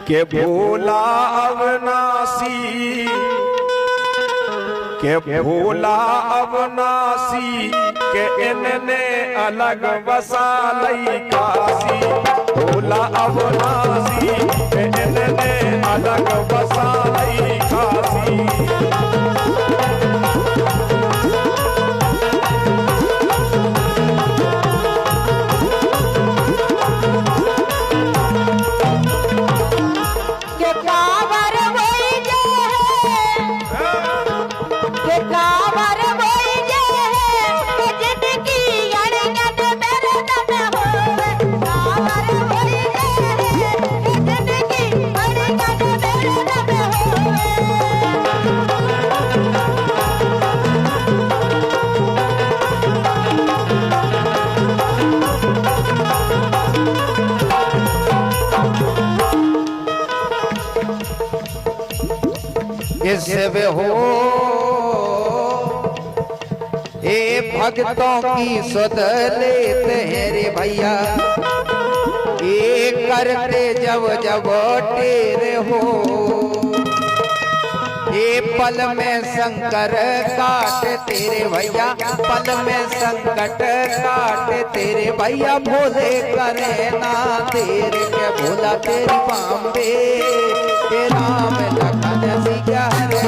के भोला अविनाशी, के भोला अविनाशी के इनने अलग बसा लई काशी। भोला अविनाशी के इनने अलग बसा लई काशी। इससे हो ए भक्तों की सुध लेते हैं रे भैया। ये करते जब जब टेरे हो, ये पल में संकर काट तेरे भैया, पल में संकट काट तेरे भैया। भोले करे ना तेरे के भोला तेरी बाम्बे के राम लखन सिया रे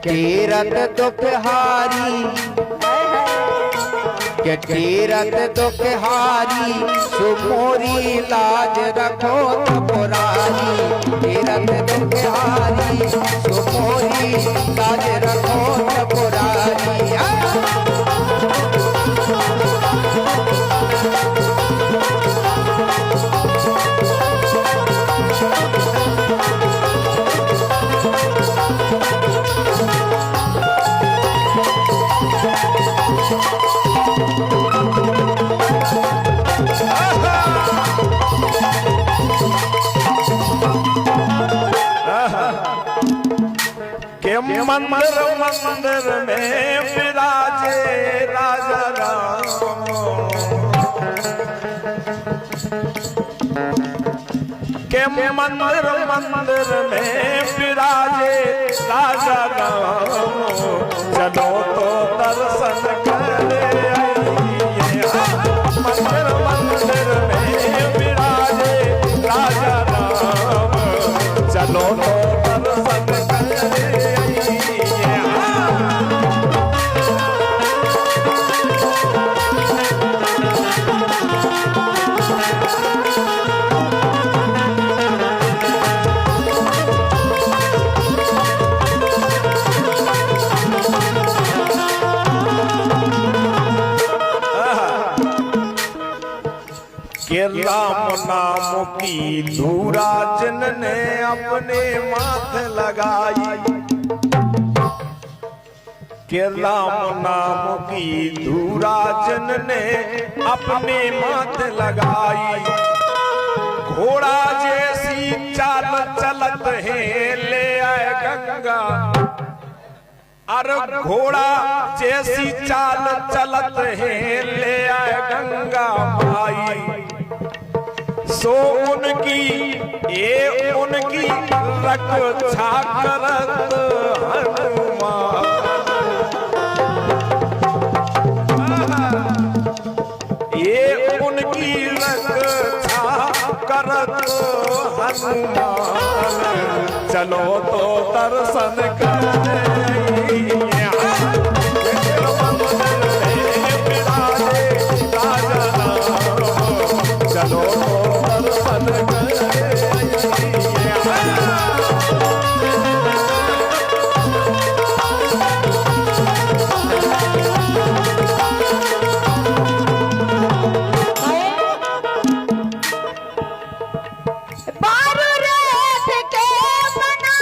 तीरथ दुखहारी, के तीरथ दुखहारी सुमोरी लाज रखो पुरारी। तीरथ दुखहारी सुमोरी लाज रखो पुरारी। मंदिर मंदिर में विराजे राजा राम, के मंदिर मंदिर में विराजे राजा राम। चलो तो दर्शन करे आइए, मंदिर मंदिर में विराजे राजा राम। चलो तो दर्शन करे राम नाम की धूरा जिनने अपने माथे लगाई। के राम नाम की धूरा जिनने अपने माथे लगाई। घोड़ा जैसी चाल चलत है ले आए गंगा, अरे घोड़ा जैसी चाल चलत है ले आए गंगा माई। सो उनकी ये उनकी रक्षा करत हनुमान। ये उनकी रक्षा करत हनुमान। चलो तो दर्शन करे चलो दर्शन बारू रथ के बना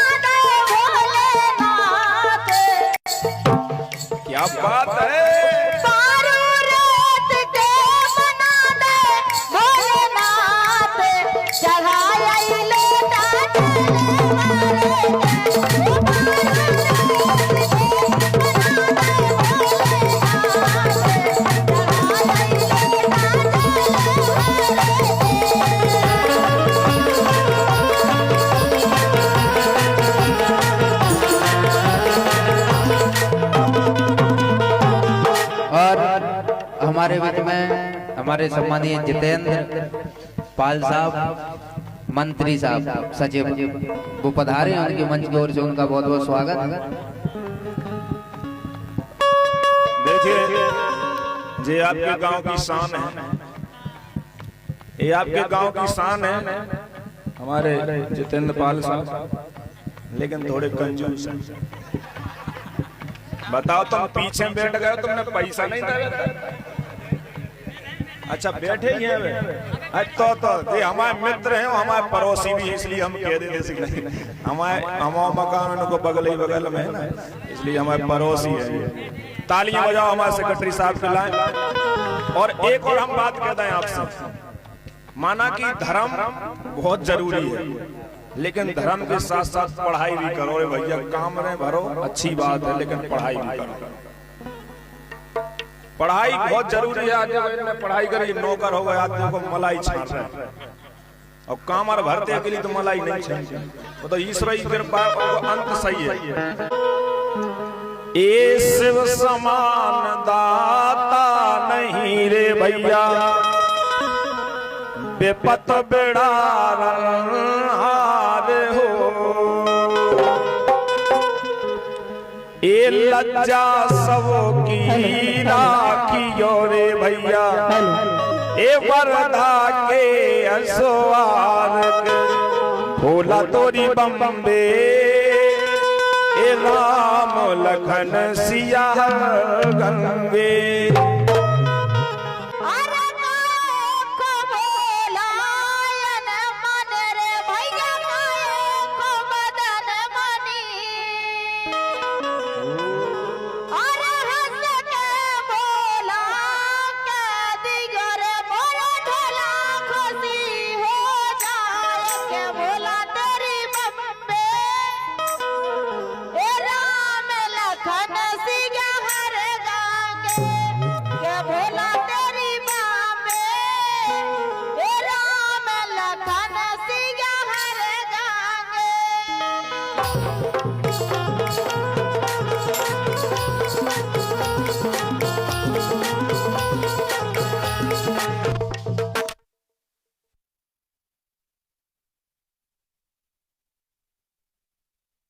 हमारे बीच में हमारे सम्मानीय जितेंद्र पाल साहब, मंत्री साहब, सचिव वो पधारे, उनके मंच की ओर से उनका बहुत बहुत स्वागत। देखिए, ये आपके गांव की शान है, ये आपके गांव की शान है हमारे जितेंद्र पाल साहब, लेकिन थोड़े कंजूस हैं। बताओ, तुम पीछे बैठ गए, तुमने पैसा नहीं दिया? अच्छा, बैठे ही हैं तो ये हमारे मित्र हैं, हमारे पड़ोसी भी, इसलिए हम कह देते हमारे मकान उनको बगल ही बगल में है ना, इसलिए हमारे पड़ोसी है। तालियां बजाओ हमारे सेक्रेटरी साहब के लिए। और एक और हम बात कहते हैं आपसे, माना कि धर्म बहुत जरूरी है, लेकिन धर्म के साथ साथ पढ़ाई भी करो। रे भैया, काम में भरो, अच्छी बात है, लेकिन पढ़ाई भी करो। पढ़ाई बहुत जरूरी है। आज मैंने पढ़ाई करी, नौकर हो गए, आदमी को मलाई छाट रहे हैं, और काम और भरते के लिए तो मलाई नहीं चाहिए, वो तो ईश्वर की कृपा, अंत सही है। ए शिव समान दाता नहीं रे भैया, बेपत बेड़ा हार हो। ए लज्जा सब की राखियो रे भैया, ए वर्धा के असवार के भोला तोरी बम्बे, ए राम लखन सिया गंगे।